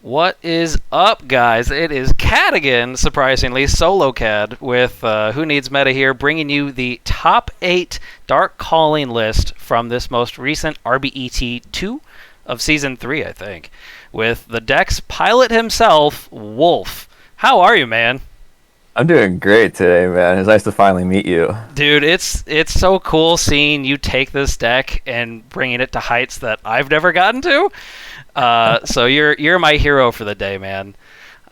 What is up, guys? It is Cad again, surprisingly, solo Cad, with Who Needs Meta here, bringing you the top 8 Dark Calling list from this most recent RBET2 of Season 3, I think, with the deck's pilot himself, Wolf. How are you, man? I'm doing great today, man. It's nice to finally meet you. Dude, it's so cool seeing you take this deck and bringing it to heights that I've never gotten to. So you're my hero for the day, man.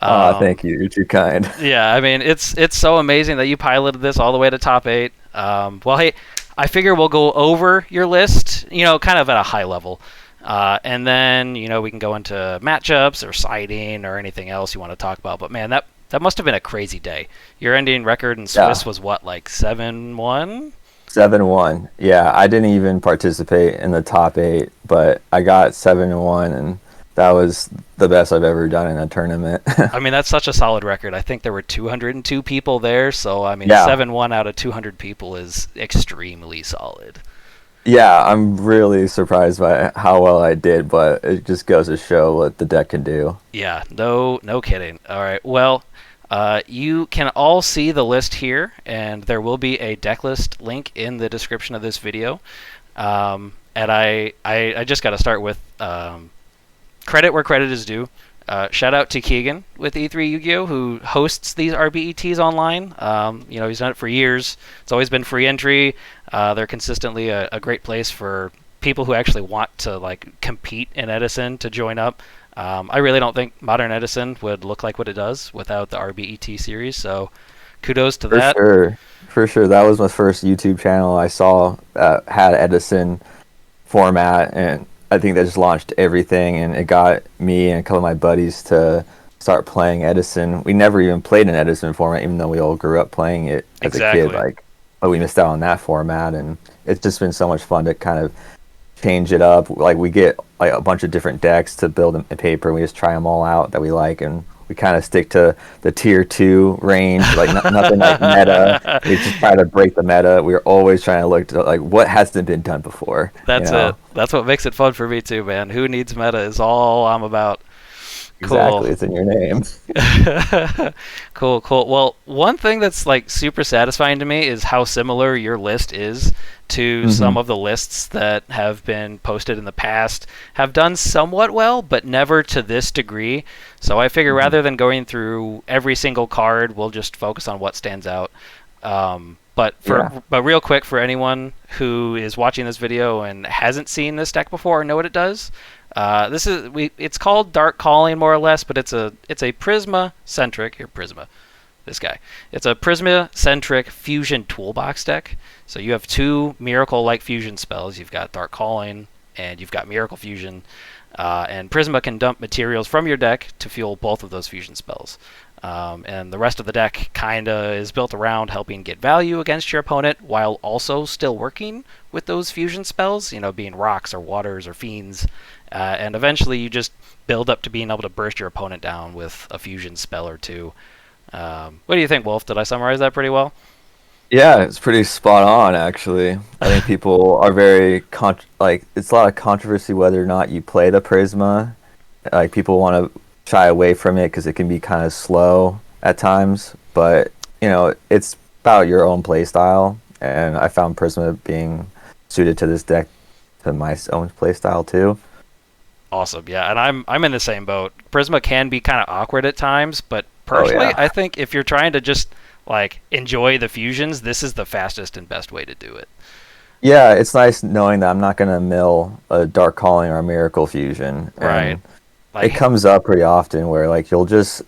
Thank you. You're too kind. Yeah, I mean it's so amazing that you piloted this all the way to top 8. Well, hey, I figure we'll go over your list, kind of at a high level, and then we can go into matchups or siding or anything else you want to talk about. But man, that must have been a crazy day. Your ending record in Yeah, Swiss was what, like 7-1? 7-1. Yeah, I didn't even participate in the top eight, but I got 7-1, and that was the best I've ever done in a tournament. I mean, that's such a solid record. I think there were 202 people there, so I mean, Yeah, 7-1 out of 200 people is extremely solid. yeah. I'm really surprised by how well I did, but it just goes to show what the deck can do. Yeah, no kidding. All right, well, you can all see the list here, and there will be a deck list link in the description of this video. And I just got to start with credit where credit is due. Shout out to Keegan with E3 Yu-Gi-Oh, who hosts these RBETs online. He's done it for years. It's always been free entry. They're consistently a great place for people who actually want to compete in Edison to join up. I really don't think modern Edison would look like what it does without the RBET series. So kudos to For that. sure. For sure. That was my first YouTube channel I saw that had Edison format, and I think that just launched everything, and it got me and a couple of my buddies to start playing Edison. We never even played an Edison format, even though we all grew up playing it as a kid. Exactly. But we missed out on that format, and it's just been so much fun to kind of change it up. Like we get like a bunch of different decks to build in paper. We just try them all out that we like, and we kind of stick to the tier two range, like nothing like meta. We just try to break the meta. We're always trying to look to like what hasn't been done before. That's it. That's what makes it fun for me too, man. Who needs meta is all I'm about. Cool. Exactly. It's in your name. Cool. Well, one thing that's super satisfying to me is how similar your list is to Hmm. some of the lists that have been posted in the past, have done somewhat well, but never to this degree. So I figure Hmm. rather than going through every single card, we'll just focus on what stands out. Yeah. But real quick, for anyone who is watching this video and hasn't seen this deck before or know what it does, it's called Dark Calling more or less, but it's a Prisma centric. Here, Prisma, this guy. It's a Prisma centric fusion toolbox deck. So you have two miracle like fusion spells. You've got Dark Calling and you've got Miracle Fusion. And Prisma can dump materials from your deck to fuel both of those fusion spells. And the rest of the deck kinda is built around helping get value against your opponent while also still working with those fusion spells, being rocks or waters or fiends. And eventually you just build up to being able to burst your opponent down with a fusion spell or two. What do you think, Wolf? Did I summarize that pretty well? Yeah, it's pretty spot on actually. I think people are very like it's a lot of controversy whether or not you play the Prisma. Like people want to shy away from it because it can be kind of slow at times, but it's about your own play style, and I found Prisma being suited to this deck to my own play style too. Awesome, yeah, and I'm in the same boat. Prisma can be kind of awkward at times, but Oh personally, yeah. I think if you're trying to just enjoy the fusions, this is the fastest and best way to do it. Yeah, it's nice knowing that I'm not gonna mill a Dark Calling or a Miracle Fusion, Right. and it Like, comes up pretty often where like you'll just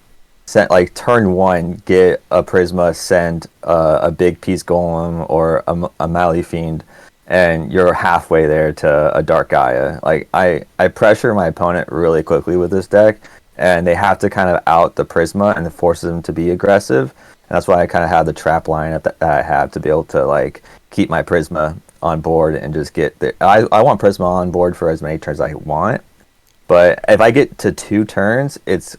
send like turn one, get a Prisma, send a big piece Golem or a Mali Fiend, and you're halfway there to a Dark Gaia. Like I pressure my opponent really quickly with this deck, and they have to kind of out the Prisma and it forces them to be aggressive. And that's why I kind of have the trap line that I have to be able to like keep my Prisma on board and just get the. I want Prisma on board for as many turns as I want, but if I get to two turns, it's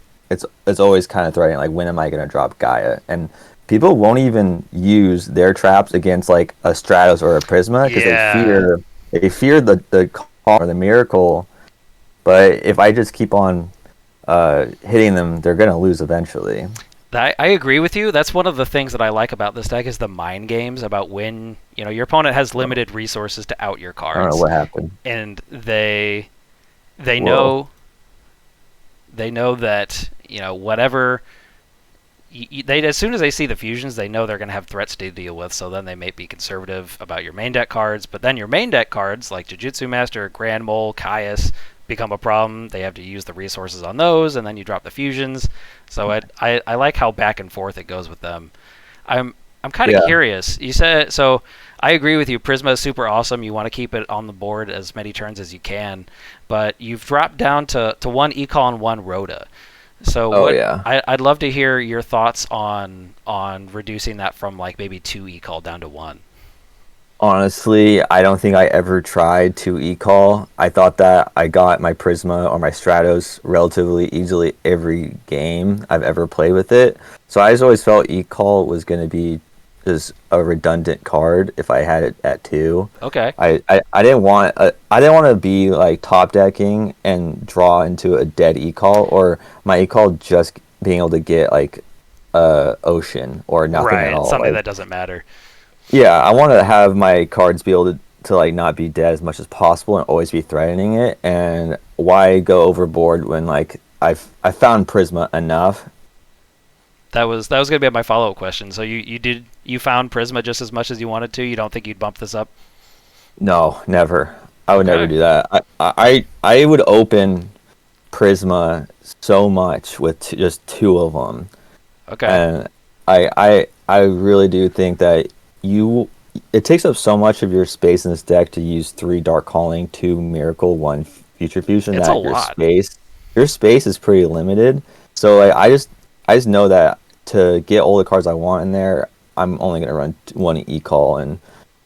always kind of threatening. Like, when am I going to drop Gaia? And people won't even use their traps against like a Stratos or a Prisma because yeah, they fear the call or the miracle. But if I just keep on hitting them, they're gonna lose eventually. I agree with you. That's one of the things that I like about this deck is the mind games about when your opponent has limited resources to out your I don't know cards, what happened. and they Whoa. know that whatever they as soon as they see the fusions, they know they're going to have threats to deal with. So then they may be conservative about your main deck cards, but then your main deck cards like Jujutsu Master, Grand Mole, Caius become a problem. They have to use the resources on those, and then you drop the fusions. So I like how back and forth it goes with them. I'm kind of curious. You said so. I agree with you. Prisma is super awesome. You want to keep it on the board as many turns as you can, but you've dropped down to one Ecol and one Rhoda. So I'd love to hear your thoughts on reducing that from like maybe 2 Ecol down to 1. Honestly, I don't think I ever tried to e-call. I thought that I got my Prisma or my Stratos relatively easily every game I've ever played with it. So I just always felt e-call was going to be just a redundant card if I had it at 2. Okay. I didn't want to be like top decking and draw into a dead e-call, or my e-call just being able to get like ocean or nothing at all. Something like, that doesn't matter. Yeah, I want to have my cards be able to like not be dead as much as possible and always be threatening it. And why go overboard when like I found Prisma enough? That was going to be my follow-up question. So you found Prisma just as much as you wanted to? You don't think you'd bump this up? No, never. I would never do that. I would open Prisma so much with just 2 of them. Okay. And I really do think that it takes up so much of your space in this deck to use 3 Dark Calling, 2 Miracle, 1 Future Fusion. It's that a lot. Your space is pretty limited. So like I just know that to get all the cards I want in there, I'm only gonna run 1 E-Call, and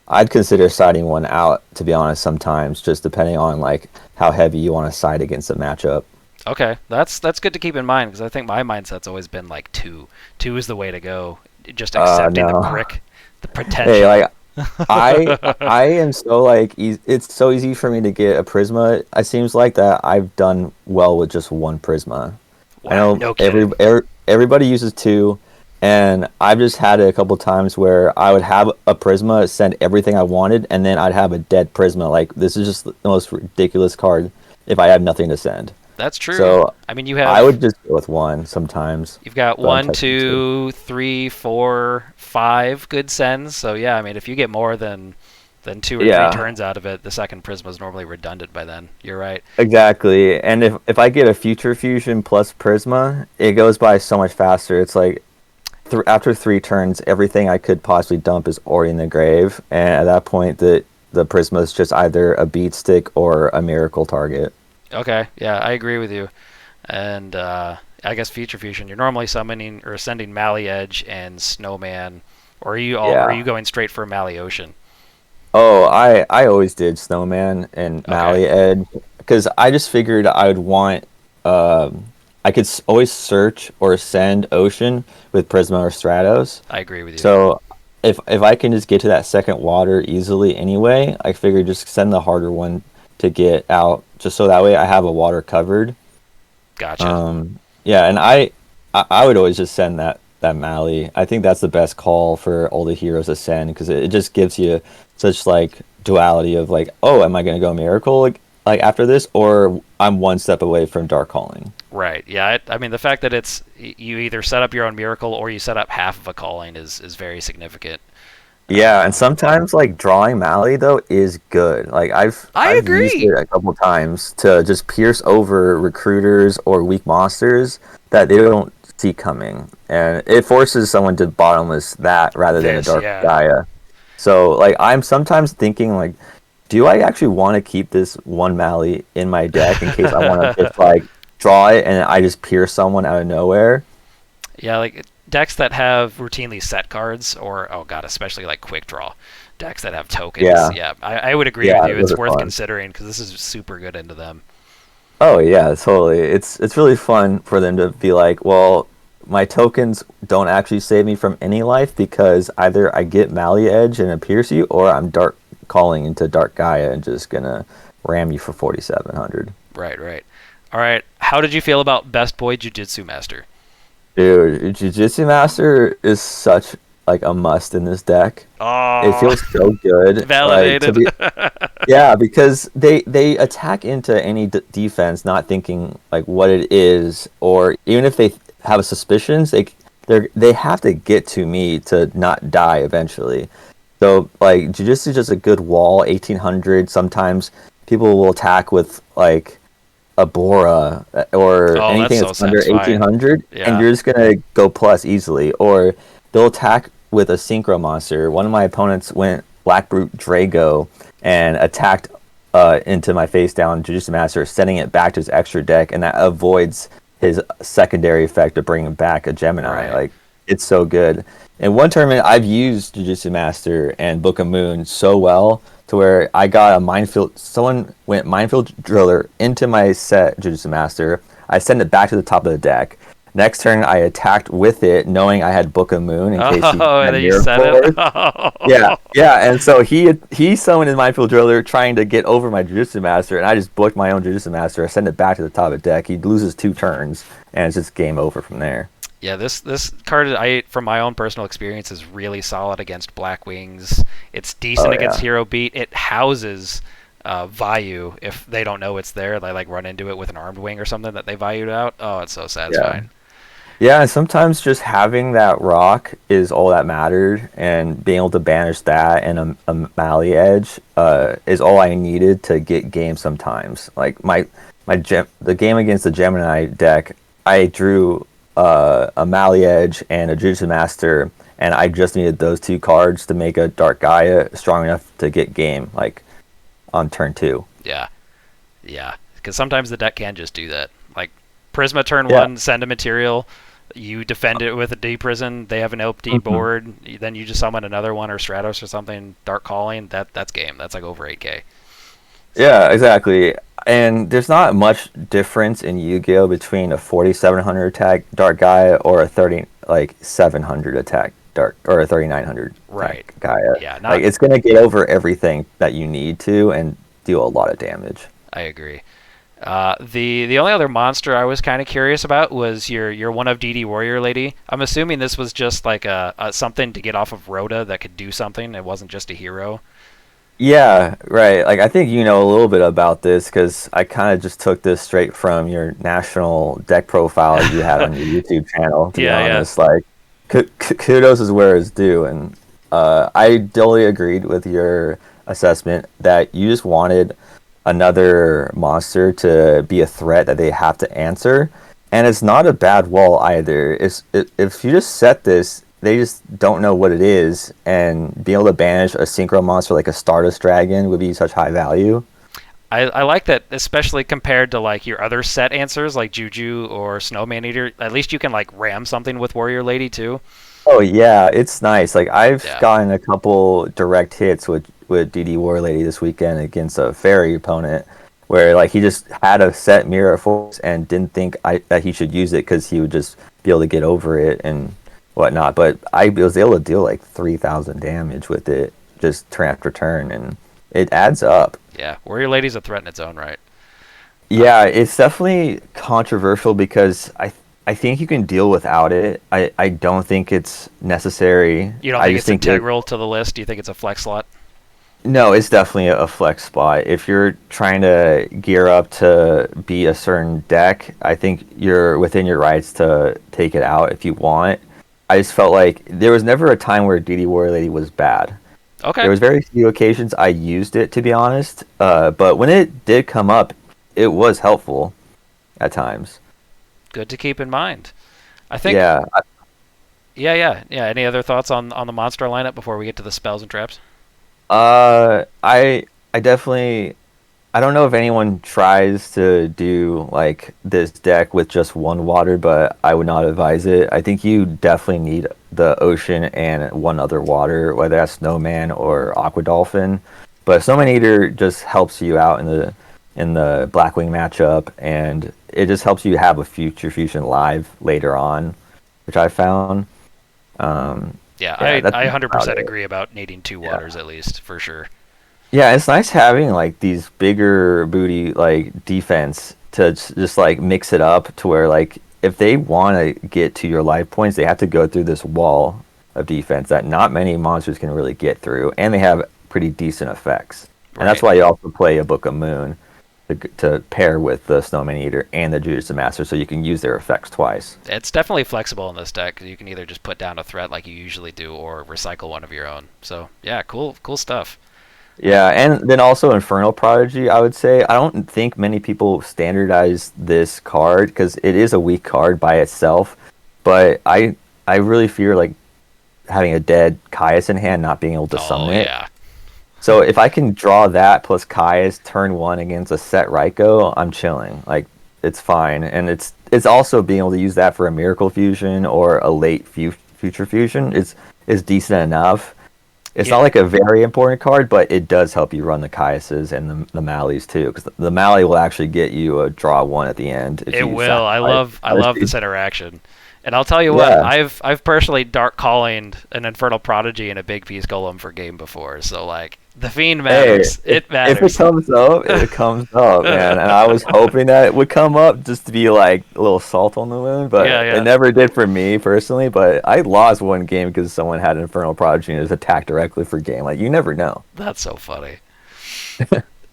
I'd consider siding 1 out, to be honest, sometimes, just depending on like how heavy you want to side against a matchup. Okay, that's good to keep in mind, because I think my mindset's always been like 2. 2 is the way to go. Just accepting the brick, the potential. Hey, like I am so like it's so easy for me to get a Prisma. It seems like that I've done well with just 1 Prisma. Wow, I know no kidding. everybody uses 2, and I've just had it a couple times where I would have a Prisma send everything I wanted, and then I'd have a dead Prisma. Like, this is just the most ridiculous card if I have nothing to send. That's true. So I mean, I would just go with 1 sometimes. You've got 1, 2, 3, 4, 5 good sends. So yeah, I mean, if you get more than 2 or 3 turns out of it, the second Prisma is normally redundant by then. You're right. Exactly. And if I get a Future Fusion plus Prisma, it goes by so much faster. It's like after 3 turns, everything I could possibly dump is already in the grave, and at that point, the Prisma is just either a beat stick or a miracle target. Okay, yeah, I agree with you. And I guess Future Fusion, you're normally summoning or sending Mally Edge and Snowman, or are you going straight for Mally Ocean? Oh, I always did Snowman and Mally Edge, because I just figured I would want I could always search or send Ocean with Prisma or Stratos. I agree with you. So if I can just get to that second water easily anyway, I figured just send the harder one to get out, just so that way I have a water covered. Gotcha. Yeah, and I would always just send that Mally. I think that's the best call for all the heroes to send, because it just gives you such like duality of like, oh, am I gonna go Miracle like after this, or I'm 1 step away from Dark Calling. Right. Yeah. I mean, the fact that it's you either set up your own Miracle or you set up half of a calling is very significant. Yeah, and sometimes like drawing Mally though is good. Like I've agree. used it a couple times to just pierce over recruiters or weak monsters that they don't see coming, and it forces someone to bottomless that rather than a Dark Gaia. So like I'm sometimes thinking like, do I actually want to keep this 1 Mally in my deck in case I want to just like draw it and I just pierce someone out of nowhere? Yeah, like decks that have routinely set cards, or especially like quick draw decks that have tokens. Yeah, I would agree with you. It's worth considering, because this is super good into them. Oh yeah, totally. It's really fun for them to be like, well, my tokens don't actually save me from any life, because either I get Mally Edge and pierce you, or I'm Dark Calling into Dark Gaia and just gonna ram you for 4,700. Right. All right. How did you feel about Best Boy Jujitsu Master? Dude, Jiu-Jitsu Master is such like a must in this deck. It Oh, feels so good. Like to validated. be Yeah, because they attack into any defense not thinking like what it is, or even if they have suspicions, they have to get to me to not die eventually. So like Jiu-Jitsu is just a good wall, 1800. Sometimes people will attack with like a Bora or Oh, that's anything so that's under satisfying. 1800, and Yeah. you're just gonna go plus easily. Or they'll attack with a synchro monster. One of my opponents went Black Brute Drago and attacked into my face down Jujutsu Master, sending it back to his extra deck, and that avoids his secondary effect of bringing back a Gemini. Right. Like it's so good. In one tournament, I've used Jujutsu Master and Book of Moon so well to where I got a minefield. Someone went minefield driller into my set Jujutsu Master. I sent it back to the top of the deck. Next turn, I attacked with it, knowing I had Book of Moon in case he Oh, and had then you Mirror said it. Force. Yeah, yeah, and so he summoned his minefield driller trying to get over my Jujutsu Master, and I just booked my own Jujutsu Master. I sent it back to the top of the deck. He loses 2 turns, and it's just game over from there. Yeah, this card, from my own personal experience, is really solid against Black Wings. It's Oh decent against yeah, Hero Beat. It houses Vayu if they don't know it's there. They like run into it with an armed wing or something that they valued out. Oh, it's so yeah. satisfying. Yeah, and sometimes just having that rock is all that mattered, and being able to banish that and a Mali Edge is all I needed to get game sometimes. Like the game against the Gemini deck, I drew a Mali Edge and a Jujutsu Master, and I just needed those 2 cards to make a Dark Gaia strong enough to get game, like on turn 2. Yeah, yeah. Because sometimes the deck can just do that. Like Prisma turn Yeah. one, send a material. You defend it with a D prison. They have an OP Mhm. board. Then you just summon another one or Stratos or something. Dark calling. That's game. That's like over 8K. Yeah, exactly. And there's not much difference in Yu-Gi-Oh between a 4700 attack Dark Gaia or a 30 like 700 attack Dark or a 3900 Right. attack Gaia. Yeah. Like Not. it's gonna get over everything that you need to and deal a lot of damage. I agree. The only other monster I was kind of curious about was your one of DD Warrior Lady. I'm assuming this was just like a something to get off of Rhoda that could do something. It wasn't just a hero. Yeah, right. Like I think you know a little bit about this because I kind of just took this straight from your national deck profile you had on your YouTube channel. To be Yeah, yeah. honest, like kudos is where it's due, and I totally agreed with your assessment that you just wanted another monster to be a threat that they have to answer, and it's not a bad wall either. If you just set this, they just don't know what it is, and being able to banish a synchro monster like a Stardust Dragon would be such high value. I like that, especially compared to like your other set answers like Juju or Snowman Eater. At least you can like ram something with Warrior Lady too. Oh yeah, it's nice. Like I've Yeah. gotten a couple direct hits with DD War Lady this weekend against a fairy opponent, where like he just had a set Mirror Force and didn't think that he should use it because he would just be able to get over it and whatnot. But I was able to deal like 3,000 damage with it just turn after turn, and it adds up. Yeah. Warrior Lady's a threat in its own right. Yeah, it's definitely controversial because I think you can deal without it. I don't think it's necessary. You don't I think just it's think that integral to the list? Do you think it's a flex slot? no, it's definitely a flex spot. If you're trying to gear up to be a certain deck, I think you're within your rights to take it out if you want. I just felt like there was never a time where DD Warrior Lady was bad. Okay. There was very few occasions I used it, to be honest. But when it did come up, it was helpful at times. Good to keep in mind. I think. Yeah. Yeah, yeah, yeah. Any other thoughts on the monster lineup before we get to the spells and traps? I definitely I don't know if anyone tries to do like this deck with just one water, but I would not advise it. I think you definitely need the ocean and one other water, whether that's Snowman or Aqua Dolphin. But Snowman Eater just helps you out in the Blackwing matchup, and it just helps you have a future fusion live later on, which I found. Um, Yeah, yeah, that's I about 100% it. agree about needing two Yeah. waters at least for sure. Yeah, it's nice having like these bigger booty like defense to just like mix it up to where like if they want to get to your life points, they have to go through this wall of defense that not many monsters can really get through, and they have pretty decent effects. And that's Right. why you also play a Book of Moon to pair with the Snowman Eater and the Jujutsu Master, so you can use their effects twice. It's definitely flexible in this deck. You can either just put down a threat like you usually do, or recycle one of your own. So yeah, cool stuff. Yeah, and then also Infernal Prodigy, I would say. I don't think many people standardize this card because it is a weak card by itself, but I really fear like having a dead Caius in hand, not being able to summon it. Yeah. So if I can draw that plus Caius turn one against a set Raikou, I'm chilling. Like it's fine, and it's also being able to use that for a Miracle Fusion or a late Future Fusion is decent enough. It's not like a very important card, but it does help you run the Caiuses and the Malleys too, because the Malley will actually get you a draw one at the end. If It you will. I love this interaction. And I'll tell you what, Yeah. I've personally dark callinged an Infernal Prodigy and a big piece golem for game before, so like the fiend matters. It matters. If it comes up, it comes up, man. And I was hoping that it would come up just to be like a little salt on the wound, but Yeah. it never did for me personally. But I lost one game because someone had an Infernal Prodigy and it was attacked directly for game. Like you never know. That's so funny.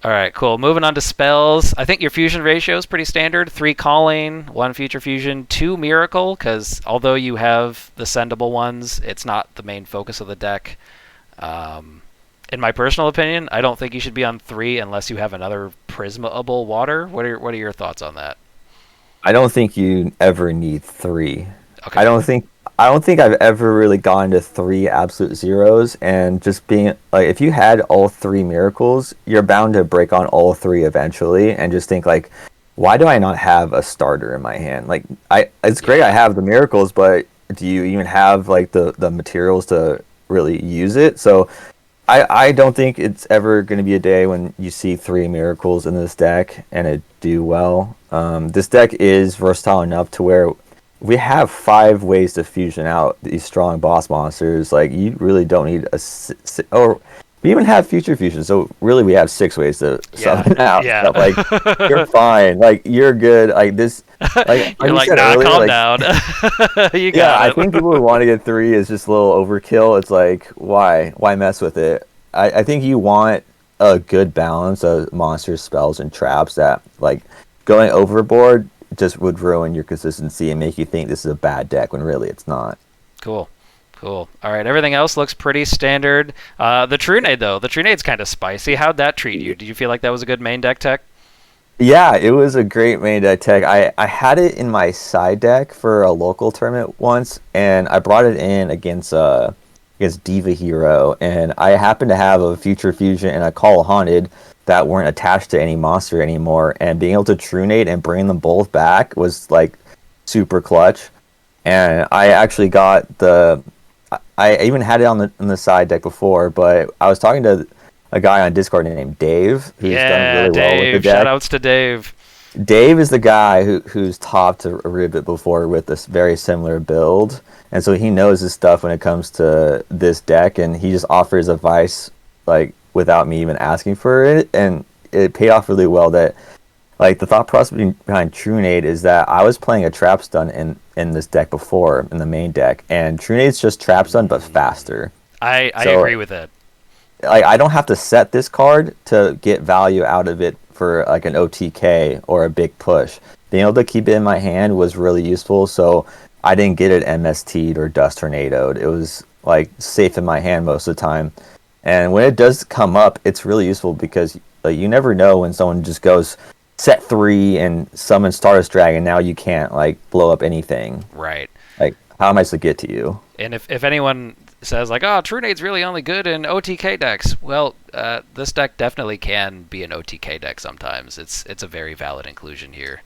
All right, cool. Moving on to spells. I think your fusion ratio is pretty standard. 3 calling, 1 future fusion, 2 miracle, because although you have the sendable ones, it's not the main focus of the deck. In my personal opinion, I don't think you should be on 3 unless you have another Prisma-able water. What are your thoughts on that? I don't think you ever need 3. Okay. I don't think I've ever really gone to 3 absolute zeros, and just being like, if you had all 3 miracles, you're bound to break on all 3 eventually, and just think like, why do I not have a starter in my hand? Like, it's great I have the miracles, but do you even have like the materials to really use it? So I don't think it's ever going to be a day when you see 3 miracles in this deck and it do well. This deck is versatile enough to where we have 5 ways to fusion out these strong boss monsters. Like you really don't need or we even have future fusion. So really, we have 6 ways to summon out. Yeah. Like you're fine. Like you're good. Like this. Like You're you like, said nah, earlier, calm like, down. You yeah, got I it. think people who want to get 3 is just a little overkill. It's like, why mess with it? I think you want a good balance of monsters, spells, and traps that, like, going overboard just would ruin your consistency and make you think this is a bad deck when really it's not. Cool. All right, everything else looks pretty standard. The Trunade, though. The Trunade's kind of spicy. How'd that treat you? Did you feel like that was a good main deck tech? Yeah, it was a great main deck tech. I had it in my side deck for a local tournament once, and I brought it in against Diva Hero, and I happened to have a Future Fusion and a Call Haunted that weren't attached to any monster anymore, and being able to Trunade and bring them both back was like super clutch. And I actually got I even had it on the side deck before, but I was talking to a guy on Discord named Dave, who's done really well with the deck. Shoutouts to Dave. Dave is the guy who's topped a RBET before with this very similar build, and so he knows his stuff when it comes to this deck, and he just offers advice like without me even asking for it, and it paid off really well. That like the thought process behind Trunade is that I was playing a trap stun in this deck before in the main deck, and Trunade's just trap stun but faster. I agree with it. Like I don't have to set this card to get value out of it for like an OTK or a big push. Being able to keep it in my hand was really useful, so I didn't get it MST'd or dust tornadoed. It was like safe in my hand most of the time. And when it does come up, it's really useful because like, you never know when someone just goes set 3 and summon Stardust Dragon. Now you can't like blow up anything. Right. Like how am I supposed to get to you? And if anyone says like, oh, Trunade's really only good in OTK decks, well, this deck definitely can be an OTK deck sometimes. It's a very valid inclusion here.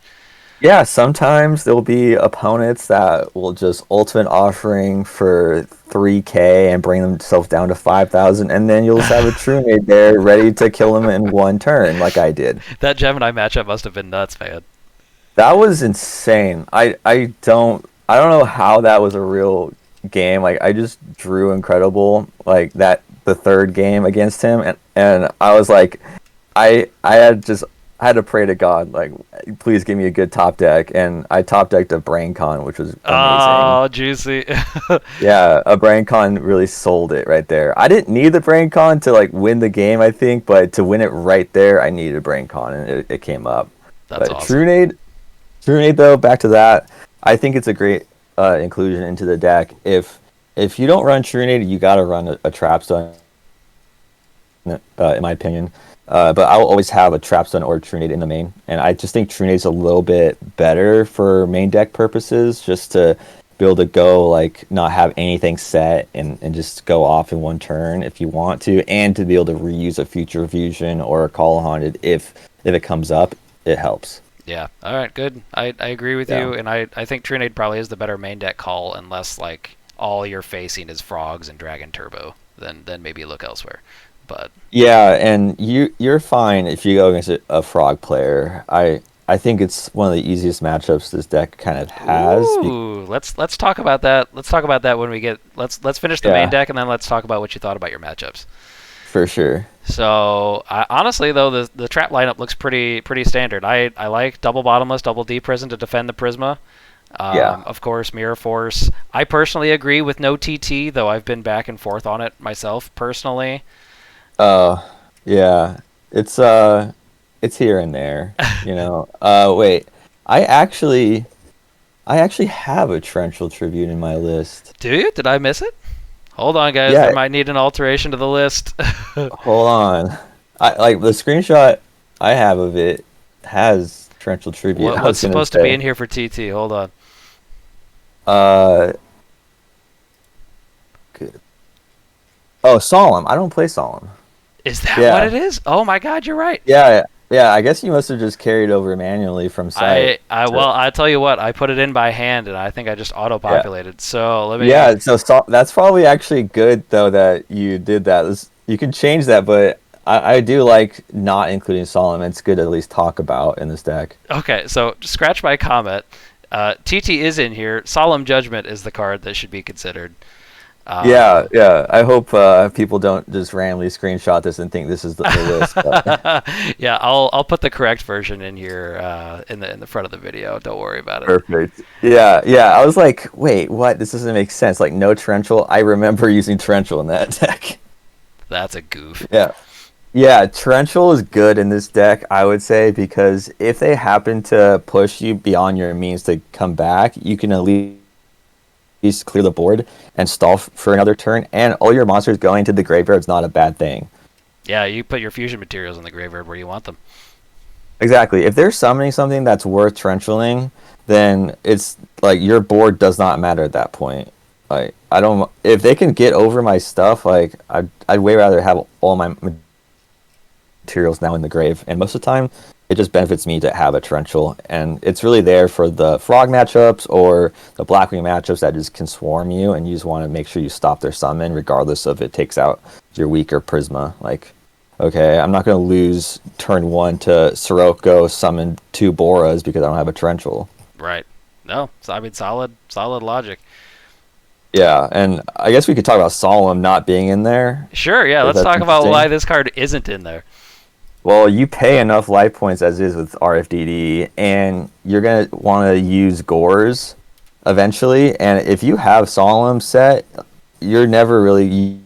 Yeah, sometimes there'll be opponents that will just ultimate offering for 3k and bring themselves down to 5,000, and then you'll just have a Trunade there ready to kill them in one turn, like I did. That Gemini matchup must have been nuts, man. That was insane. I don't know how that was a real game. Like I just drew incredible like that the third game against him, and I was like I had just I had to pray to God, like, please give me a good top deck, and I top decked a BrainCon, which was amazing. Oh, juicy. Yeah, a BrainCon really sold it right there. I didn't need the BrainCon to like win the game, I think, but to win it right there, I needed a BrainCon, and it came up. That's But awesome. TrueNade though, back to that, I think it's a great inclusion into the deck. If you don't run TrueNade, you got to run a Trapstone, in my opinion. But I will always have a Trapstone or TrueNade in the main, and I just think TrueNade's a little bit better for main deck purposes, just to be able to go like not have anything set and just go off in one turn if you want to, and to be able to reuse a Future Fusion or a Call Haunted if it comes up, it helps. Yeah. All right. Good. I agree with Yeah. you, and I think Trinade probably is the better main deck call, unless like all you're facing is frogs and Dragon Turbo. Then maybe look elsewhere. But Yeah, and you're fine if you go against a frog player. I think it's one of the easiest matchups this deck kind of has. ooh, let's talk about that. Let's talk about that when we get. Let's finish the main Yeah, deck, and then let's talk about what you thought about your matchups. for sure. So honestly, though, the trap lineup looks pretty standard. I like double bottomless, double D prison to defend the Prisma. Yeah. Of course, Mirror Force. I personally agree with no TT, though I've been back and forth on it myself personally. Uh, yeah. It's it's here and there, you know. Wait. I actually I actually have a Torrential Tribute in my list. Do you? Did I miss it? Hold on, guys. There Yeah, might need an alteration to the list. hold on. I like the screenshot I have of it has Torrential Tribute. I What's was gonna supposed to be in say. here for TT? Hold on. Uh, good. Oh, Solemn. I don't play Solemn. Is that what Yeah, it is? Oh my God, you're right. yeah, yeah. I guess you must have just carried over manually from site. Well, To, I tell you what, I put it in by hand, and I think I just yeah, auto-populated. So let me. yeah. That's probably actually good though that you did that. You can change that, but I do like not including Solemn. It's good to at least talk about in this deck. Okay, so scratch my comment. TT is in here. Solemn Judgment is the card that should be considered. Yeah, Um, yeah. I hope people don't just randomly screenshot this and think this is the list. But yeah, I'll put the correct version in here in the front of the video. Don't worry about it. perfect. Yeah, yeah. I was like, wait, what? This doesn't make sense. Like, no torrential. I remember using torrential in that deck. That's a goof. Yeah, yeah. Torrential is good in this deck, I would say, because if they happen to push you beyond your means to come back, you can at least clear the board and stall for another turn, and all your monsters going to the graveyard is not a bad thing. Yeah, you put your fusion materials in the graveyard where you want them. Exactly. If they're summoning something that's worth torrentialing, then it's like your board does not matter at that point. Like I don't, if they can get over my stuff, like I'd way rather have all my materials now in the grave. And most of the time, it just benefits me to have a torrential, and it's really there for the frog matchups or the blackwing matchups that just can swarm you, and you just want to make sure you stop their summon, regardless of it takes out your weaker Prisma. Like, okay, I'm not going to lose turn one to Sirocco summon two Boras because I don't have a torrential. Right. No, so, I mean solid logic. Yeah, and I guess we could talk about Solemn not being in there, Sure, yeah, if let's that's talk about why interesting. this card isn't in there. Well, you pay enough life points as is with RFDD, and you're gonna want to use Gores eventually. And if you have Solemn set, you're never really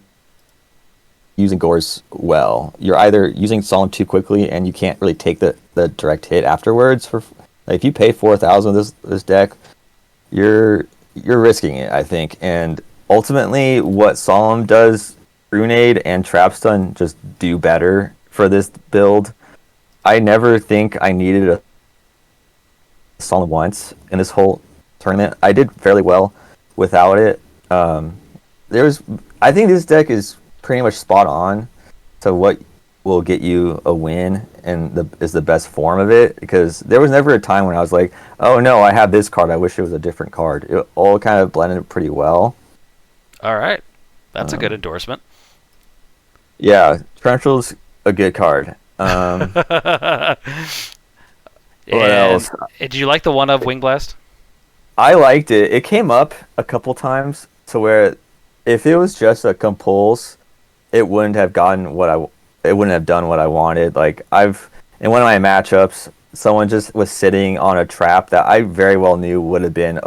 using Gores well. You're either using Solemn too quickly, and you can't really take the direct hit afterwards. For like, if you pay 4,000 this deck, you're risking it, I think. And ultimately, what Solemn does, Runade and Trapstun just do better for this build. I never think I needed a Solemn once in this whole tournament. I did fairly well without it. There's, I think this deck is pretty much spot on to what will get you a win and is the best form of it, because there was never a time when I was like, oh no, I have this card, I wish it was a different card. It all kind of blended pretty well. All right. That's a good Um, endorsement. yeah, Torrential's a good card. What And else? did you like the one of Wing Blast? I liked it. It came up a couple times to where if it was just a compulse, it wouldn't have gotten what I it wouldn't have done what I wanted. Like, in one of my matchups, someone just was sitting on a trap that I very well knew would have been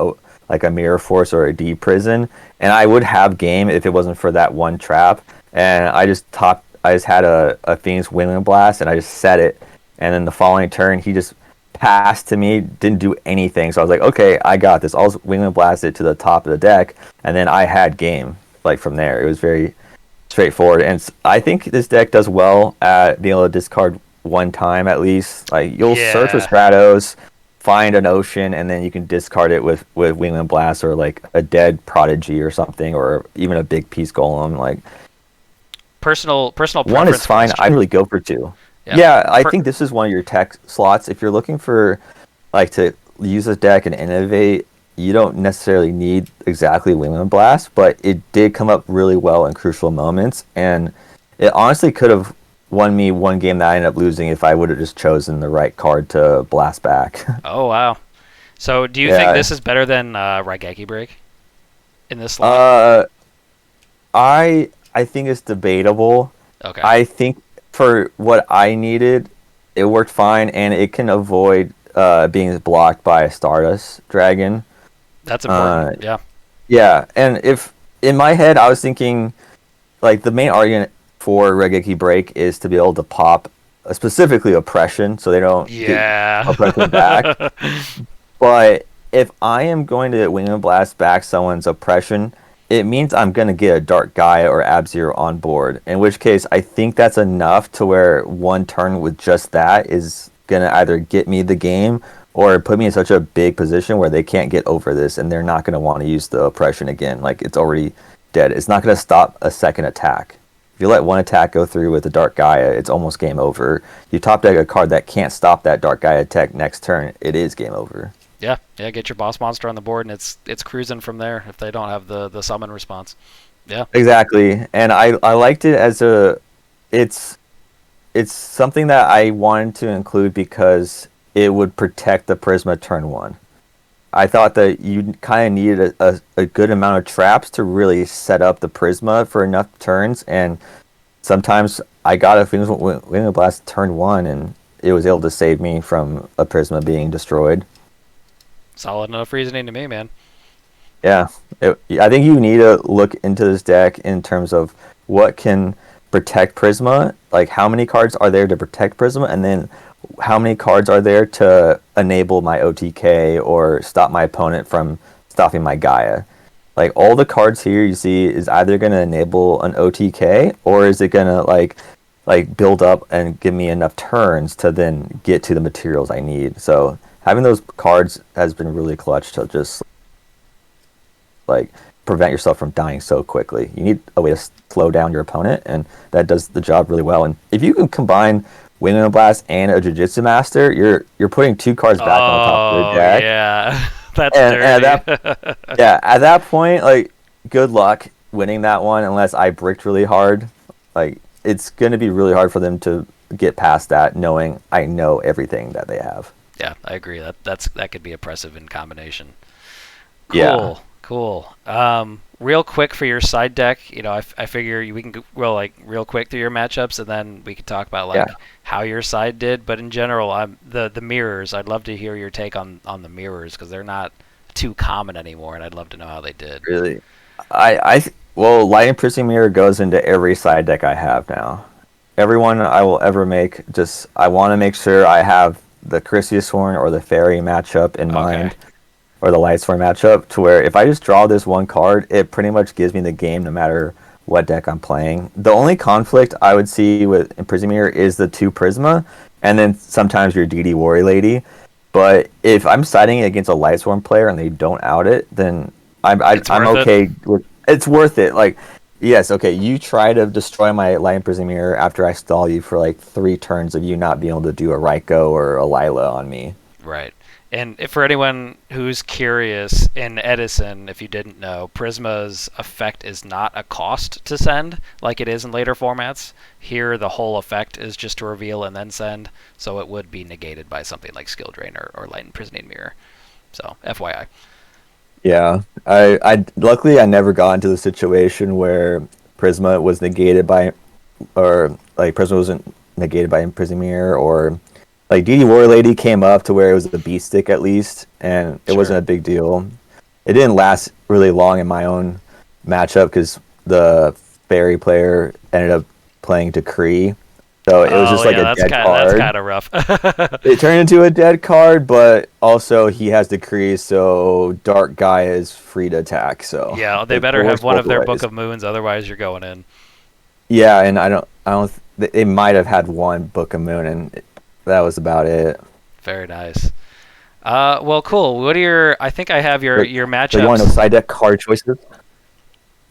like a mirror force or a D prison, and I would have game if it wasn't for that one trap. And I just had a Phoenix Wingman Blast, and I just set it. And then the following turn, he just passed to me, didn't do anything. So I was like, okay, I got this. I'll Wingman Blast it to the top of the deck, and then I had game. Like from there, it was very straightforward. And I think this deck does well at being able to discard one time at least. Like you'll search for Yeah. Stratos, find an ocean, and then you can discard it with Wingman Blast or like a dead Prodigy or something, or even a big piece Golem. Like Personal one is preference fine. I question. really go for two. Yeah. Yeah, I Per- think this is one of your tech slots. If you're looking for like to use a deck and innovate, you don't necessarily need exactly Wingman Blast, but it did come up really well in crucial moments, and it honestly could have won me one game that I ended up losing if I would have just chosen the right card to blast back. oh wow. So do you think Yeah. this is better than Raigeki Break in this slot? Uh, I think it's debatable. Okay. I think for what I needed, it worked fine, and it can avoid being blocked by a Stardust Dragon. That's Uh, important. Yeah. yeah, and if in my head I was thinking like the main argument for Regeki Break is to be able to pop specifically oppression, so they don't get Yeah. oppression back. But if I am going to Wing and Blast back someone's oppression, it means I'm going to get a Dark Gaia or Abzir on board. In which case, I think that's enough to where one turn with just that is going to either get me the game or put me in such a big position where they can't get over this and they're not going to want to use the oppression again. Like, it's already dead. It's not going to stop a second attack. If you let one attack go through with the Dark Gaia, it's almost game over. You top deck a card that can't stop that Dark Gaia attack next turn, it is game over. Yeah. Yeah. Get your boss monster on the board, and it's cruising from there if they don't have the summon response. Yeah. Exactly, and I liked it as it's it's something that I wanted to include because it would protect the Prisma turn one. I thought that you kind of needed a good amount of traps to really set up the Prisma for enough turns, and sometimes I got a Wing of Blast turn one, and it was able to save me from a Prisma being destroyed. Solid enough reasoning to me, man. Yeah, I think you need to look into this deck in terms of what can protect Prisma, like how many cards are there to protect Prisma, and then how many cards are there to enable my OTK or stop my opponent from stopping my Gaia. Like all the cards here you see is either going to enable an OTK or is it going to like build up and give me enough turns to then get to the materials I need. So having those cards has been really clutch to just like prevent yourself from dying so quickly. You need a way to slow down your opponent, and that does the job really well. And if you can combine Wing and Blast and a Jiu-Jitsu Master, you're putting two cards back on the top of your Oh deck. yeah. That's And dirty. at that point, like good luck winning that one unless I bricked really hard. Like it's gonna be really hard for them to get past that, knowing I know everything that they have. Yeah, I agree. That could be oppressive in combination. Cool, Yeah. cool. Real quick for your side deck, I figure we can go real quick through your matchups, and then we could talk about Yeah. how your side did. But in general, the mirrors. I'd love to hear your take on the mirrors because they're not too common anymore, and I'd love to know how they did. Really. Well, Lightning Piercing Mirror goes into every side deck I have now. Everyone I will ever make, just I want to make sure I have the Chrysius Horn or the Fairy matchup in mind, or the Light Sworn matchup, to where if I just draw this one card, it pretty much gives me the game no matter what deck I'm playing. The only conflict I would see with Prison Mirror is the 2 Prisma, and then sometimes your DD Warrior Lady. But if I'm siding against a Light Sworn player and they don't out it, then I'm worth okay with it's worth it. Like, yes, okay, you try to destroy my Light Prison Mirror after I stall you for like 3 turns of you not being able to do a Raiko or a Lila on me. Right. And if for anyone who's curious, in Edison, if you didn't know, Prisma's effect is not a cost to send like it is in later formats. Here, the whole effect is just to reveal and then send, so it would be negated by something like Skill Drain or Light Imprisoning Mirror. So, FYI. Yeah, I luckily I never got into the situation where Prisma was negated by, or like Prisma wasn't negated by Imprison Mirror, or like DD War Lady came up to where it was a beat stick at least, and it Sure. wasn't a big deal. It didn't last really long in my own matchup because the fairy player ended up playing Decree, so it was just Oh like yeah, a dead card. that's kind of rough. It turned into a dead card, but also he has Decree, so Dark Guy is free to attack. So Yeah, they it better works have one both of their Book ways. of Moons, otherwise you're going in. Yeah, and they might have had one Book of Moon, and that was about it. Very nice. Well, cool. What are your? I think I have your So you want to know matchups. side deck card choices?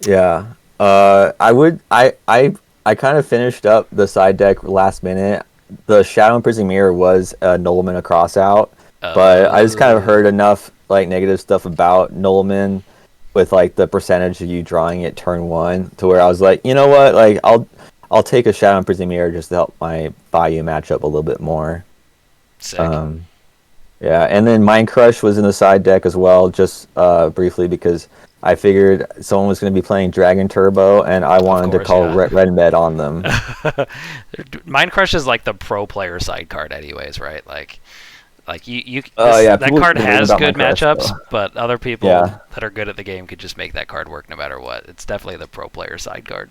Yeah. I kind of finished up the side deck last minute. The Shadow and Prison Mirror was a Nulliman a cross out, but I just kind of heard enough like negative stuff about Nulliman with like the percentage of you drawing it turn one to where I was like, you know what, like I'll take a Shadow and Prison Mirror just to help my Vayu match up a little bit more. Sick. Yeah, and then Mind Crush was in the side deck as well, just briefly because I figured someone was going to be playing Dragon Turbo, and I wanted to course, call yeah. Red Med on them. Mind Crush is like the pro player side card, anyways, right? Like Oh yeah, that people card complain has about good Mind Crush, matchups, though. but other people Yeah, that are good at the game could just make that card work no matter what. It's definitely the pro player side card.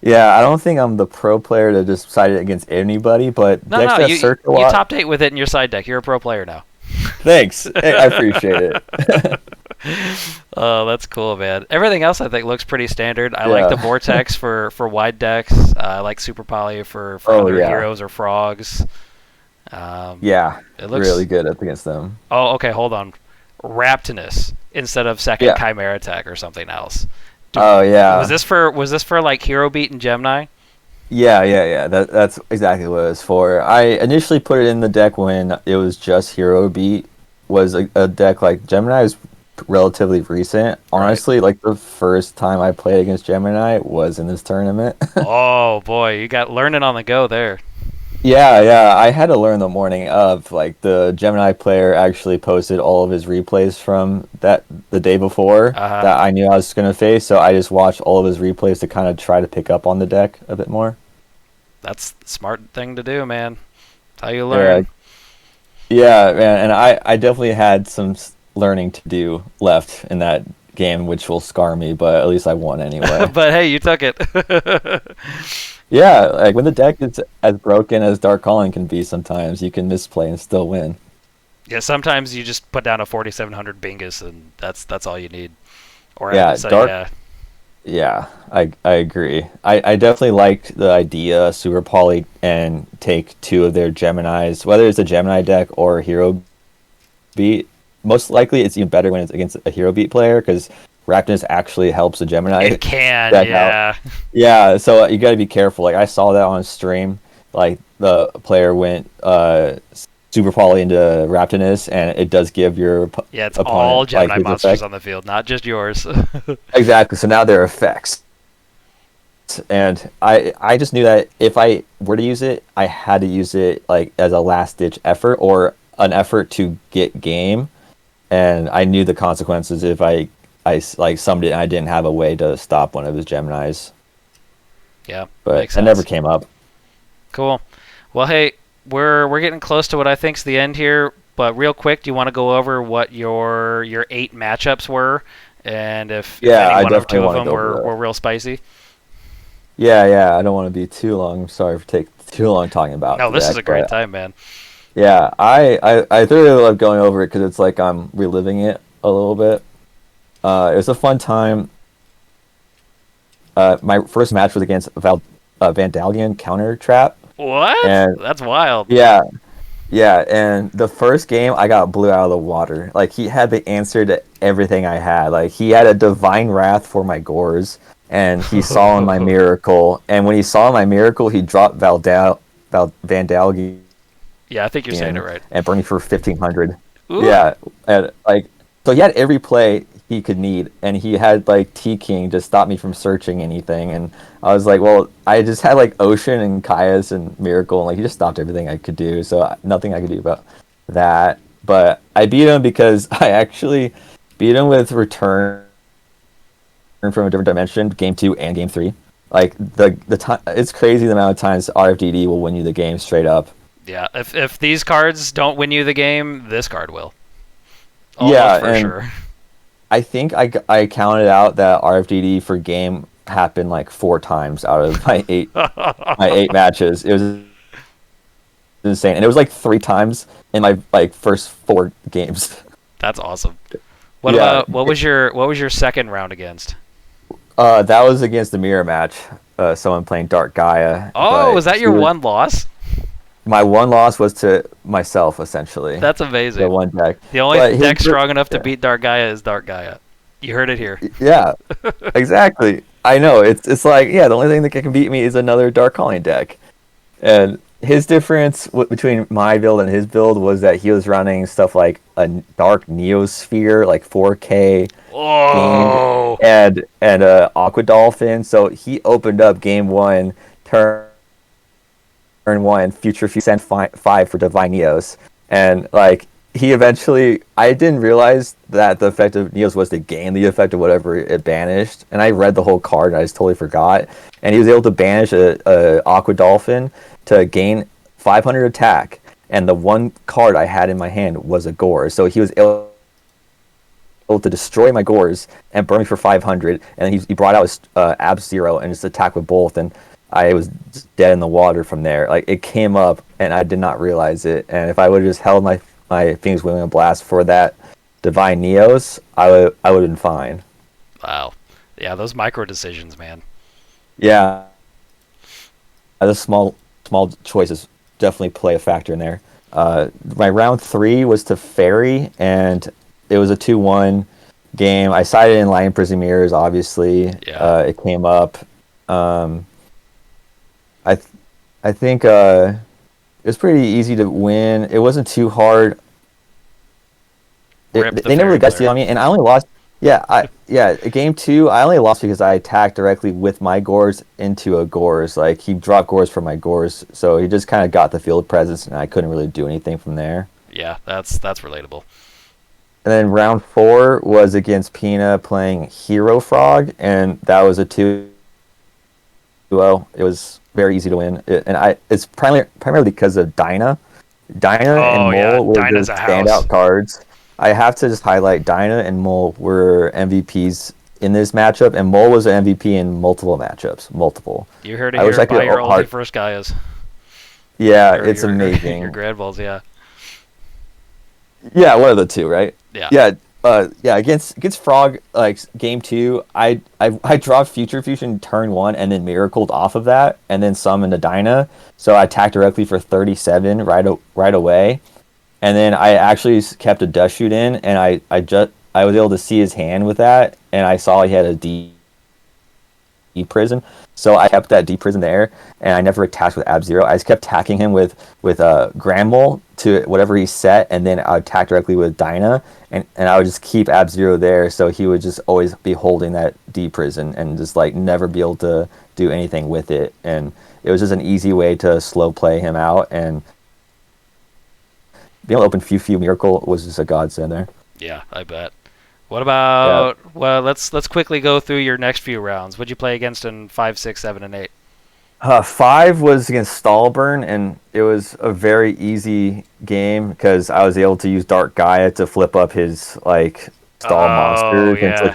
yeah. I don't think I'm the pro player to just side it against anybody, but No, decks no, that search a you lot. top 8 with it in your side deck. You're a pro player now. Thanks, I appreciate it. Oh, that's cool, man. Everything else I think looks pretty standard. I like the Yeah. Vortex for wide decks. I like Super Poly for Oh other yeah, heroes or frogs. Um, yeah. it looks. Really good up against them. Oh, okay. Hold on. Raptinus instead of second Yeah. Chimera Attack or something else. Oh Was yeah. this for like Hero Beat and Gemini? Yeah. That's exactly what it was for. I initially put it in the deck when it was just Hero Beat. Was a deck like Gemini is relatively recent. Right. Honestly, like the first time I played against Gemini was in this tournament. Oh boy, you got learning on the go there. Yeah. I had to learn the morning of like the Gemini player actually posted all of his replays from that the day before Uh, that I knew I was gonna face. So I just watched all of his replays to kind of try to pick up on the deck a bit more. that's the smart thing to do, man. That's how you Yeah, learn. yeah, man, and I definitely had some learning to do left in that game, which will scar me, but at least I won anyway. But hey, you took it. Yeah, like when the deck is as broken as Dark Calling can be, sometimes you can misplay and still win. Yeah, sometimes you just put down a 4700 Bingus and that's all you need. Or Yeah, so Dark. yeah. Yeah, I agree. I definitely liked the idea Super Poly and take two of their Geminis, whether it's a Gemini deck or a Hero Beat. Most likely, it's even better when it's against a Hero Beat player because Raptors actually helps a Gemini It can, deck out. yeah. Yeah, so you got to be careful. Like I saw that on stream. Like the player went Super Poly into Raptinus, and it does give your Yeah, it's opponent all like Gemini his monsters effect. on the field, not just yours. Exactly. So now they're effects. And I just knew that if I were to use it, I had to use it like as a last ditch effort or an effort to get game, and I knew the consequences if I like summed it and I didn't have a way to stop one of his Geminis, Yeah, but makes it never sense. came up. Cool. Well, hey, we're getting close to what I think's the end here, but real quick, do you want to go over what your 8 matchups were, and if Yeah, any I one or definitely two of want to them go over that. were real spicy? Yeah, I don't want to be too long. I'm sorry for taking too long talking about No, the this is deck, a great but time, man. yeah, I thoroughly love going over it because it's like I'm reliving it a little bit. It was a fun time. My first match was against Vandalgyon counter trap, What? and That's wild. yeah, yeah, and the first game I got blew out of the water. Like he had the answer to everything I had. Like he had a divine wrath for my gores, and he saw my miracle. And when he saw my miracle, he dropped Vandalgyon Yeah, I think you're saying it right. and burned me for 1500. Ooh. Yeah, and like so he had every play he could need, and he had like T King to stop me from searching anything. And I was like, well, I just had like Ocean and Caius and Miracle, and like he just stopped everything I could do. So nothing I could do about that. But I beat him because I actually beat him with Return from a Different Dimension, game 2 and game 3. Like the time, it's crazy the amount of times RFDD will win you the game straight up. Yeah, if these cards don't win you the game, this card will. Yeah, Almost for and sure. I think I counted out that RFDD for game happened like 4 times out of my 8 matches. It was insane, and it was like 3 times in my like first 4 games. That's awesome. What Yeah, about what was your second round against? that was against the mirror match. Someone playing Dark Gaia, Oh, but was that your one loss? my one loss was to myself essentially. That's The amazing. one deck, The only but deck strong enough to yeah, beat Dark Gaia is Dark Gaia. You heard it here. yeah, exactly. I know it's like yeah, the only thing that can beat me is another Dark Calling deck. And his difference between my build and his build was that he was running stuff like a Dark Neosphere, like 4K Fiend, Oh, and a Aqua Dolphin. So he opened up game one, turn one, future send 5 for Divine Neos, and like he eventually, I didn't realize that the effect of Neos was to gain the effect of whatever it banished, and I read the whole card and I just totally forgot. And he was able to banish a Aqua Dolphin to gain 500 attack, and the one card I had in my hand was a Gore, so he was able to destroy my Gores and burn me for 500, and he brought out his Ab Zero and just attacked with both, and I was just dead in the water from there. Like it came up and I did not realize it, and if I would have just held my Phoenix Wailing Blast for that Divine Neos, I would have been fine. wow. Yeah, those micro decisions, man. Yeah, the small choices definitely play a factor in there. My round 3 was to Fairy, and it was a 2-1 game. I sided in Lion Prison Mirrors, obviously. Yeah. It came up. Um, I th- I think it was pretty easy to win. It wasn't too hard. Rip the They never fairy really got steal player. on me, and I only lost. Game 2, I only lost because I attacked directly with my Gores into a Gores. Like he dropped Gores from my Gores, so he just kind of got the field presence, and I couldn't really do anything from there. Yeah, that's relatable. And then round 4 was against Pina playing Hero Frog, and that was a 2-0. It was very easy to win, it's primarily because of Dinah and Oh yeah, Mole were Dinah's just a house. standout cards. I have to just highlight Dinah and Mole were MVPs in this matchup, and Mole was an MVP in multiple matchups. Multiple. You heard it I wish here. I Buy could your ulti hard. first Gaias. Yeah, Or it's your amazing. Grand Balls, yeah. Yeah, one of the two, right? Yeah. Yeah, yeah. Against Frog, like game 2, I dropped Future Fusion turn 1 and then miracled off of that, and then summoned a Dinah. So I attacked directly for 37 right away. And then I actually kept a dust shoot in, and I was able to see his hand with that, and I saw he had a deep prison, so I kept that deep prison there, and I never attacked with Ab Zero. I just kept attacking him with Granmole to whatever he set, and then I would attack directly with Dinah, and I would just keep Ab Zero there, so he would just always be holding that deep prison and just like never be able to do anything with it, and it was just an easy way to slow play him out, and being able to open few miracle was just a godsend there. Yeah, I bet. What Yeah. about? Well, let's quickly go through your next few rounds. What'd you play against in 5, 6, 7, and 8? 5 was against Stallburn, and it was a very easy game because I was able to use Dark Gaia to flip up his like stall Oh monsters and yeah.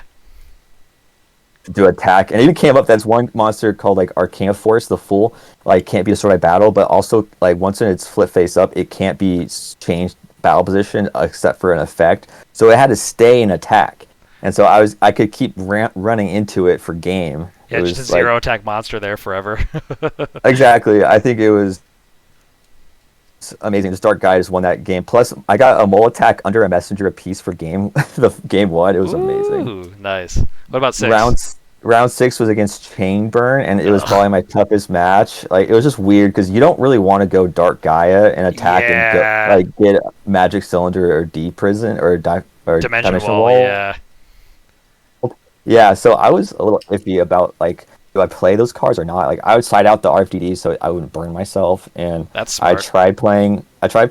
to attack. And it even came up that's one monster called like Arcana Force, the Fool, like can't be destroyed by battle, but also like once in its flip face up, it can't be changed battle position except for an effect. So it had to stay in attack, and so I could keep running into it for game. It Yeah, just a was like zero attack monster there forever. exactly. I think it was amazing. This Dark Guy just won that game. Plus, I got a mole attack under a messenger apiece for game the game 1. It was amazing. Ooh, nice. What about 6? Round round 6 was against Chainburn, and it was Ugh. probably my toughest match. Like it was just weird because you don't really want to go Dark Gaia and attack and Yeah. get Magic Cylinder or D Prison or Dimension Dimension Wall, Wall. yeah. Yeah, so I was a little iffy about like do I play those cards or not? Like I would side out the RFDD so I wouldn't burn myself, and That's smart. I tried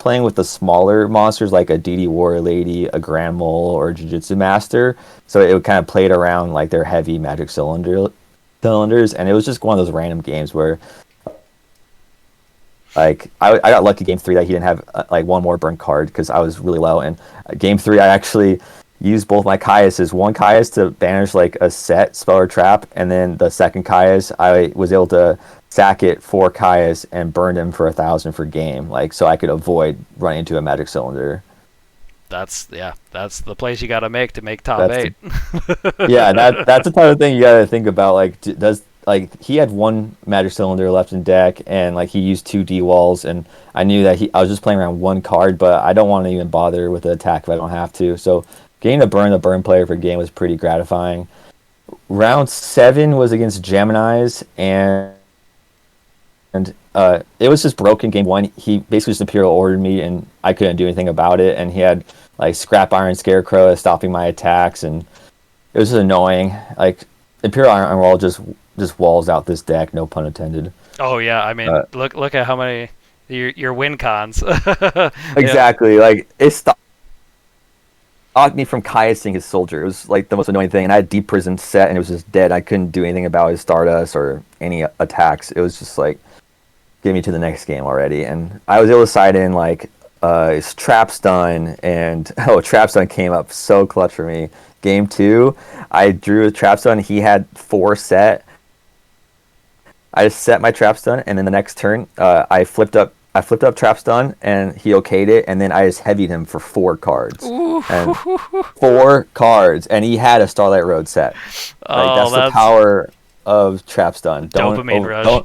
playing with the smaller monsters like a DD Warrior Lady, a Grand Mole, or Jiu-Jitsu Master. So it would kind of play it around like their heavy magic cylinders, and it was just one of those random games where Like I got lucky game 3 that he didn't have like one more burn card because I was really low. And game 3 I actually used both my Caiuses. One Caius to banish like a set spell or trap, and then the second Caius I was able to sack it for Caius and burn him for 1,000 for game, like so I could avoid running into a magic cylinder. That's the place you got to make top That's 8. Yeah, that's the type of thing you gotta think about. Like, does like he had one magic cylinder left in deck, and like he used 2 D walls, and I knew that I was just playing around one card, but I don't want to even bother with the attack if I don't have to. So getting to burn the burn player for game was pretty gratifying. Round 7 was against Gemini's, and it was just broken game 1. He basically just Imperial ordered me, and I couldn't do anything about it. And he had like Scrap Iron Scarecrow stopping my attacks, and it was just annoying. Like Imperial Iron Wall just walls out this deck, no pun intended. Oh yeah, I mean, look at how many your win cons. Exactly, yeah. Like it stopped me from Caiusing his soldier. It was like the most annoying thing, and I had Deep Prison set, and it was just dead. I couldn't do anything about his Stardust or any attacks. It was just like, get me to the next game already. And I was able to side in like his Trap Stun, and Trap Stun came up so clutch for me. Game 2, I drew a Trap Stun. He had 4 set. I just set my Trap Stun, and then the next turn, I flipped up Trap Stun, and he okayed it, and then I just heavied him for 4 cards. And 4 cards, and he had a Starlight Road set. Like, that's the power of Trap Stun. Dopamine rush.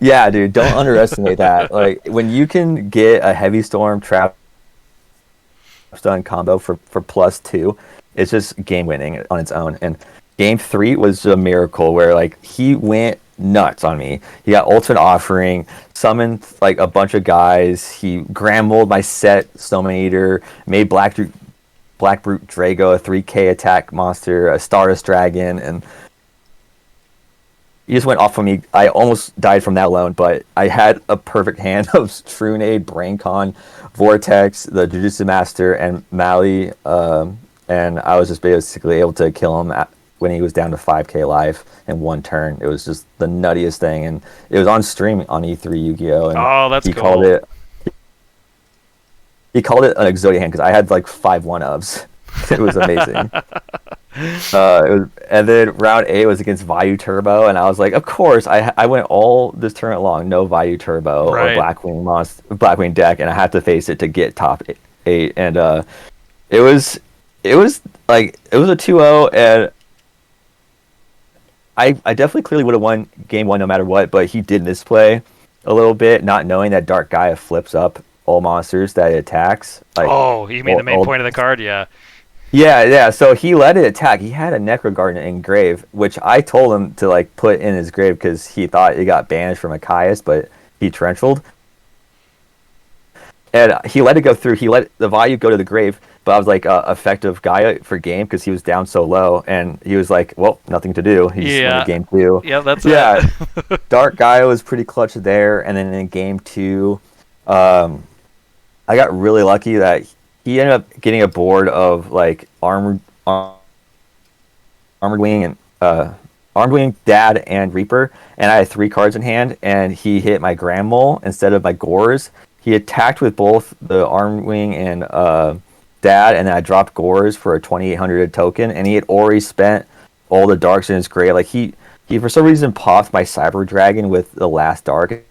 Yeah, dude, don't underestimate that. Like, when you can get a Heavy Storm Trap Stun combo for +2, it's just game winning on its own. And game 3 was a miracle where like he went nuts on me. He got Ultimate Offering, summoned like a bunch of guys. He Grand Mold my set Snowman Eater, made Black Brute Drago a 3k attack monster, a Stardust Dragon, and he just went off on me. I almost died from that alone, but I had a perfect hand of Trunade, Braincon, Vortex, the Jujutsu Master, and Mali, and I was just basically able to kill him when he was down to 5k life in one turn. It was just the nuttiest thing, and it was on stream on E3 Yu-Gi-Oh! And that's he cool. called it an Exodia hand because I had like 5 1-ofs. It was amazing. And then round 8 was against Vayu Turbo, and I was like, of course, I went all this tournament long, no Vayu Turbo or Blackwing deck, and I had to face it to get top 8, and it was like it was a 2-0, and I definitely clearly would have won game 1 no matter what, but he did misplay a little bit, not knowing that Dark Gaia flips up all monsters that it attacks. Like, you mean the main point of the card? Yeah. Yeah. So he let it attack. He had a Necro Garden in grave, which I told him to like put in his grave because he thought it got banished from a Caius, but he trenchelled. And he let it go through. He let the Vayu go to the grave, but I was like, effective Gaia for game because he was down so low, and he was like, well, nothing to do. He just went to game 2. Yeah, that's it. Dark Gaia was pretty clutch there, and then in game 2, I got really lucky that he ended up getting a board of like Armored Wing and Armored Wing, Dad, and Reaper, and I had 3 cards in hand, and he hit my Grand Mole instead of my Gores. He attacked with both the Armored Wing and Dad, and then I dropped Gores for a 2,800 token, and he had already spent all the darks in his grave. Like he for some reason popped my Cyber Dragon with the last dark.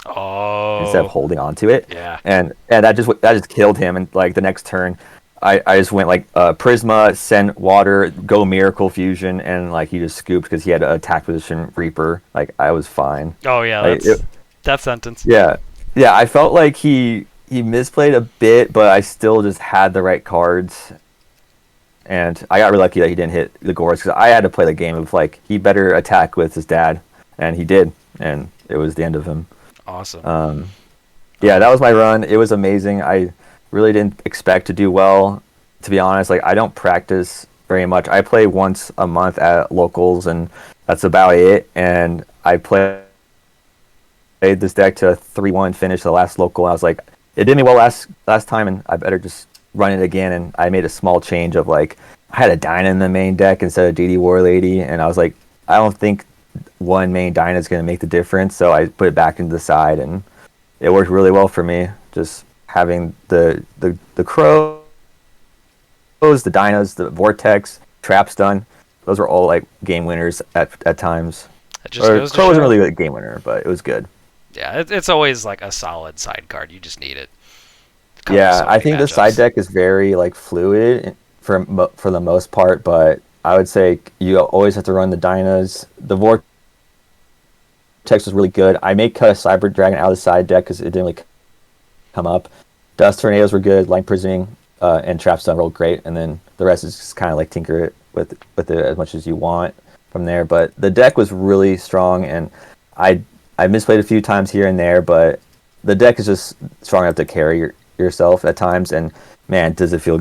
Instead of holding on to it. Yeah. And that just killed him. And like the next turn, I just went like Prisma, send water, go Miracle Fusion, and like he just scooped because he had an attack position Reaper. Like I was fine. Oh yeah, like, that's death sentence. Yeah. I felt like he misplayed a bit, but I still just had the right cards. And I got really lucky that he didn't hit the Gores because I had to play the game of like he better attack with his dad, and he did, and it was the end of him. Awesome. Yeah, that was my run. It was amazing. I really didn't expect to do well, to be honest. Like I don't practice very much. I play once a month at locals, and that's about it. And I played this deck to 3-1 finish the last local. And I was like, it did me well last time, and I better just run it again. And I made a small change of like I had a Dyna in the main deck instead of DD War Lady, and I was like, I don't think one main Dyna is going to make the difference, so I put it back into the side, and it worked really well for me. Just having the crows, the dinos, the vortex, traps done. Those were all like game winners at times. It just Or goes to crow wasn't show. really a game winner, but it was good. Yeah, it's always like a solid side card. You just need it. It comes with Yeah, so I many think the side matchups. deck is very like fluid for the most part, but I would say you always have to run the dinos. The vortex was really good. I may cut a cyber dragon out of the side deck because it didn't really come up. Dust tornadoes were good. Light prisoning and trap stun rolled great, and then the rest is just kind of like tinker it with it as much as you want from there. But the deck was really strong, and I I misplayed a few times here and there, but the deck is just strong enough to carry yourself at times. And man, does it feel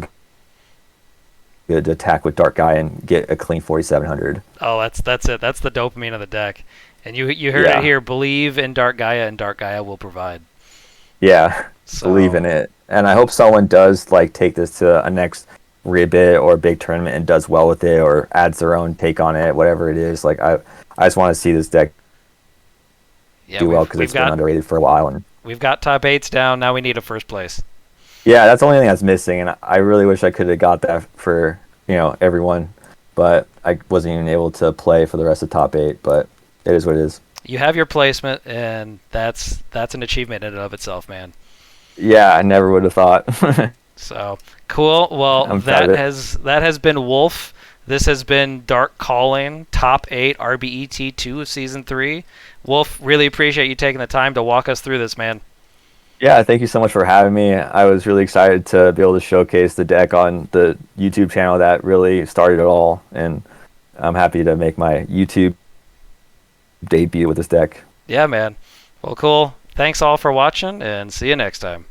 good to attack with Dark Guy and get a clean 4,700. Oh, that's it. That's the dopamine of the deck. And you heard it Yeah, here. Believe in Dark Gaia, and Dark Gaia will provide. yeah, believe in So it. And I hope someone does like take this to a next RBET or a big tournament and does well with it, or adds their own take on it, whatever it is. Like I just want to see this deck yeah, do well we've because we've it's been got underrated for a while. And we've got top eights down. Now we need a first place. yeah, that's the only thing that's missing. And I really wish I could have got that for everyone, but I wasn't even able to play for the rest of top eight. But it is what it is. You have your placement, and that's an achievement in and of itself, man. Yeah, I never would have thought. So cool. Well, I'm proud of it. that has been Wolf. This has been Dark Calling, top 8 RBET2 of season 3. Wolf, really appreciate you taking the time to walk us through this, man. Yeah, thank you so much for having me. I was really excited to be able to showcase the deck on the YouTube channel that really started it all, and I'm happy to make my YouTube debut with this deck. Yeah, man. Well, cool. Thanks all for watching, and see you next time.